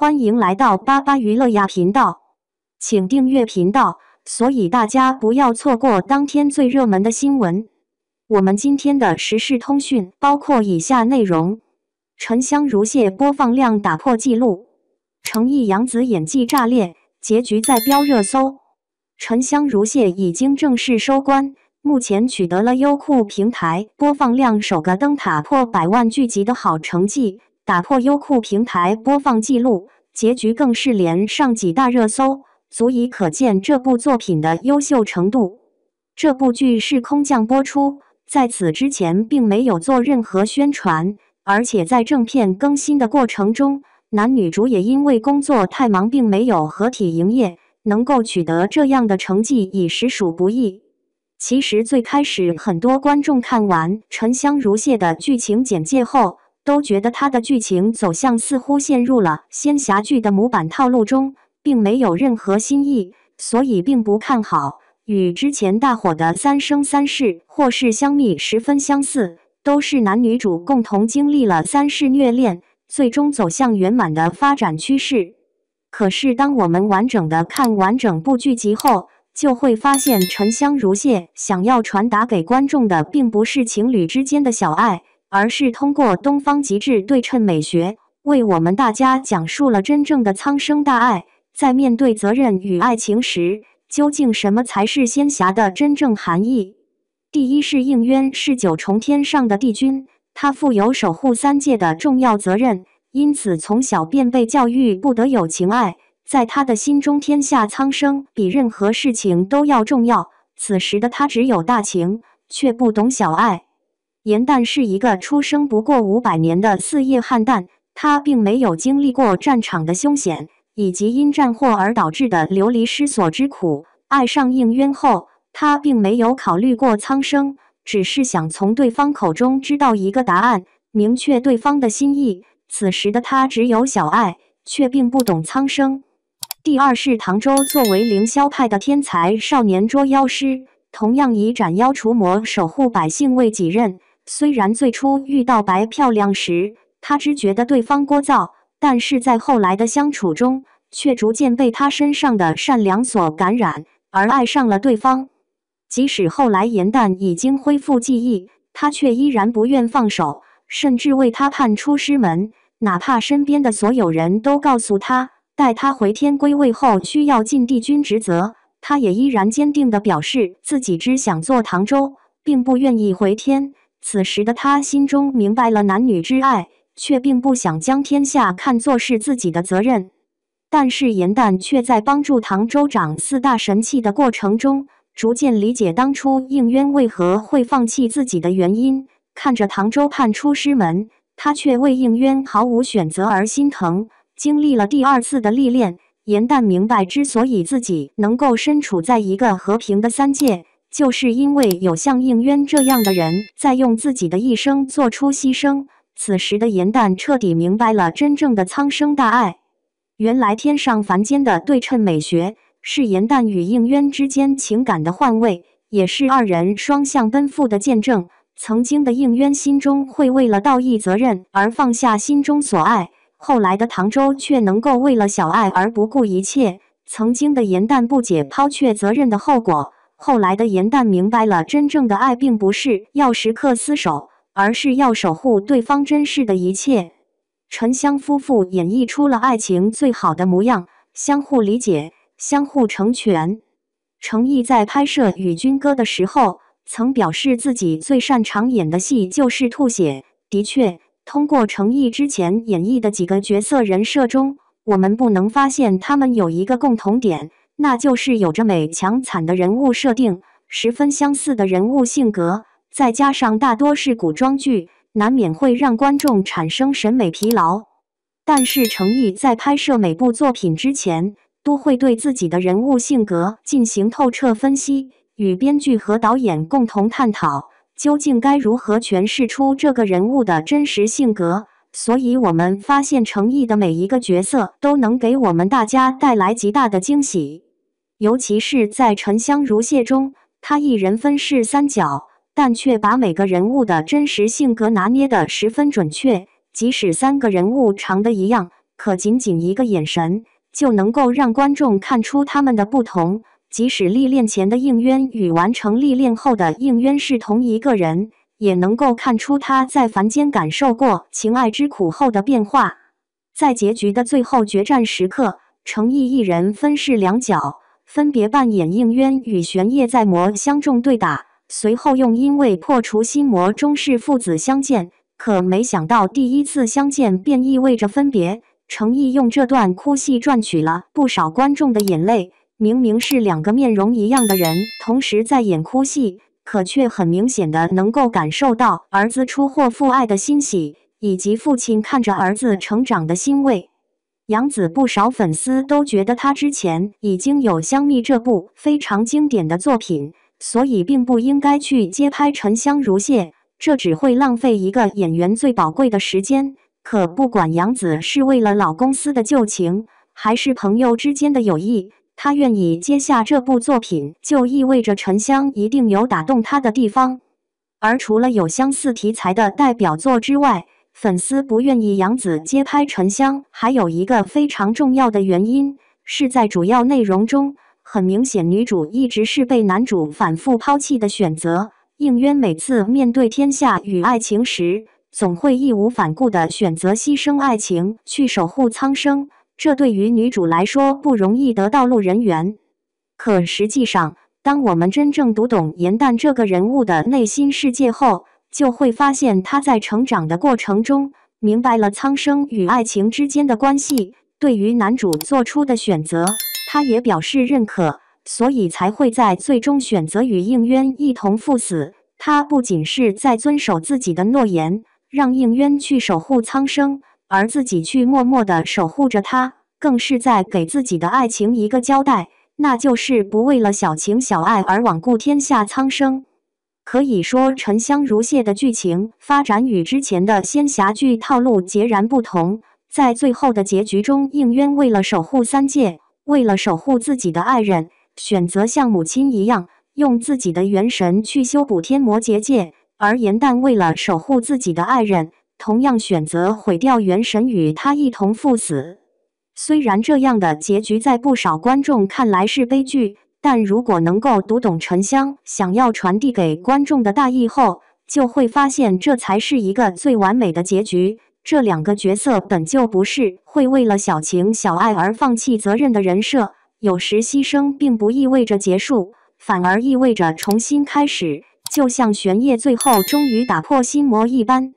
欢迎来到巴巴娱乐呀频道，请订阅频道，所以大家不要错过当天最热门的新闻。我们今天的时事通讯包括以下内容：沉香如屑播放量打破纪录，诚意杨紫演技炸裂，结局在飙热搜。沉香如屑已经正式收官，目前取得了优酷平台播放量首个灯塔破100万剧集的好成绩，打破优酷平台播放纪录，结局更是连上几大热搜，足以可见这部作品的优秀程度。这部剧是空降播出，在此之前并没有做任何宣传，而且在正片更新的过程中，男女主也因为工作太忙并没有合体营业，能够取得这样的成绩已实属不易。其实最开始很多观众看完沉香如屑的剧情简介后，都觉得它的剧情走向似乎陷入了仙侠剧的模板套路中，并没有任何新意，所以并不看好。与之前大火的《三生三世》或是《香蜜》十分相似，都是男女主共同经历了3世虐恋，最终走向圆满的发展趋势。可是当我们完整的看完整部剧集后，就会发现沉香如屑想要传达给观众的并不是情侣之间的小爱，而是通过东方极致对称美学，为我们大家讲述了真正的苍生大爱。在面对责任与爱情时，究竟什么才是仙侠的真正含义？第一是应渊是9重天上的帝君，他负有守护3界的重要责任，因此从小便被教育不得有情爱。在他的心中，天下苍生比任何事情都要重要。此时的他只有大情，却不懂小爱。颜旦是一个出生不过500年的四叶汉旦，他并没有经历过战场的凶险，以及因战祸而导致的流离失所之苦。爱上应渊后，他并没有考虑过苍生，只是想从对方口中知道一个答案，明确对方的心意。此时的他只有小爱，却并不懂苍生。第二是唐周作为凌霄派的天才少年捉妖师，同样以斩妖除魔守护百姓为己任。虽然最初遇到白漂亮时，他只觉得对方聒噪，但是在后来的相处中，却逐渐被他身上的善良所感染，而爱上了对方。即使后来颜旦已经恢复记忆，他却依然不愿放手，甚至为他判出师门，哪怕身边的所有人都告诉他，待他回天归位后需要尽帝君职责，他也依然坚定地表示自己只想做唐周，并不愿意回天。此时的他心中明白了男女之爱，却并不想将天下看作是自己的责任。但是颜旦却在帮助唐周掌4大神器的过程中，逐渐理解当初应渊为何会放弃自己的原因。看着唐周判出师门，他却为应渊毫无选择而心疼。经历了第2次的历练，颜旦明白，之所以自己能够身处在一个和平的3界，就是因为有像应渊这样的人在用自己的一生做出牺牲。此时的颜旦彻底明白了真正的苍生大爱。原来天上凡间的对称美学，是颜旦与应渊之间情感的换位，也是2人双向奔赴的见证。曾经的应渊心中会为了道义责任而放下心中所爱，后来的唐周却能够为了小爱而不顾一切。曾经的颜旦不解抛却责任的后果，后来的颜旦明白了真正的爱并不是要时刻厮守，而是要守护对方珍视的一切。沉香夫妇演绎出了爱情最好的模样，相互理解，相互成全。程毅在拍摄《与君歌》的时候，曾表示自己最擅长演的戏就是吐血。的确，通过程毅之前演绎的几个角色人设中，我们不能发现他们有一个共同点，那就是有着美强惨的人物设定，十分相似的人物性格，再加上大多是古装剧，难免会让观众产生审美疲劳。但是程毅在拍摄每部作品之前，都会对自己的人物性格进行透彻分析，与编剧和导演共同探讨，究竟该如何诠释出这个人物的真实性格。所以我们发现程毅的每一个角色都能给我们大家带来极大的惊喜。尤其是在沉香如屑中，他一人分饰3角，但却把每个人物的真实性格拿捏得十分准确，即使3个人物长得一样，可仅仅一个眼神就能够让观众看出他们的不同。即使历练前的应渊与完成历练后的应渊是同一个人，也能够看出他在凡间感受过情爱之苦后的变化。在结局的最后决战时刻，程毅一人分饰两角，分别扮演应渊与玄烨在魔相中对打，随后用因为破除心魔终是父子相见，可没想到第一次相见便意味着分别。程毅用这段哭戏赚取了不少观众的眼泪。明明是两个面容一样的人同时在演哭戏，可却很明显的能够感受到儿子出获父爱的欣喜，以及父亲看着儿子成长的欣慰。杨紫不少粉丝都觉得他之前已经有《香蜜》这部非常经典的作品，所以并不应该去接拍《沉香如屑》，这只会浪费一个演员最宝贵的时间。可不管杨紫是为了老公司的旧情，还是朋友之间的友谊，他愿意接下这部作品，就意味着沉香一定有打动他的地方。而除了有相似题材的代表作之外，粉丝不愿意杨紫接拍沉香，还有一个非常重要的原因，是在主要内容中，很明显女主一直是被男主反复抛弃的选择。应渊每次面对天下与爱情时，总会义无反顾地选择牺牲爱情去守护苍生。这对于女主来说不容易得到路人缘，可实际上，当我们真正读懂颜淡这个人物的内心世界后，就会发现他在成长的过程中，明白了苍生与爱情之间的关系。对于男主做出的选择，他也表示认可，所以才会在最终选择与应渊一同赴死。他不仅是在遵守自己的诺言，让应渊去守护苍生，而自己去默默地守护着他，更是在给自己的爱情一个交代，那就是不为了小情小爱而罔顾天下苍生。可以说，沉香如屑的剧情发展与之前的仙侠剧套路截然不同。在最后的结局中，应渊为了守护三界，为了守护自己的爱人，选择像母亲一样，用自己的元神去修补天魔结界；而颜淡为了守护自己的爱人，同样选择毁掉元神与他一同赴死。虽然这样的结局在不少观众看来是悲剧，但如果能够读懂沉香想要传递给观众的大意后，就会发现这才是一个最完美的结局。这两个角色本就不是会为了小情小爱而放弃责任的人设，有时牺牲并不意味着结束，反而意味着重新开始，就像玄烨最后终于打破心魔一般。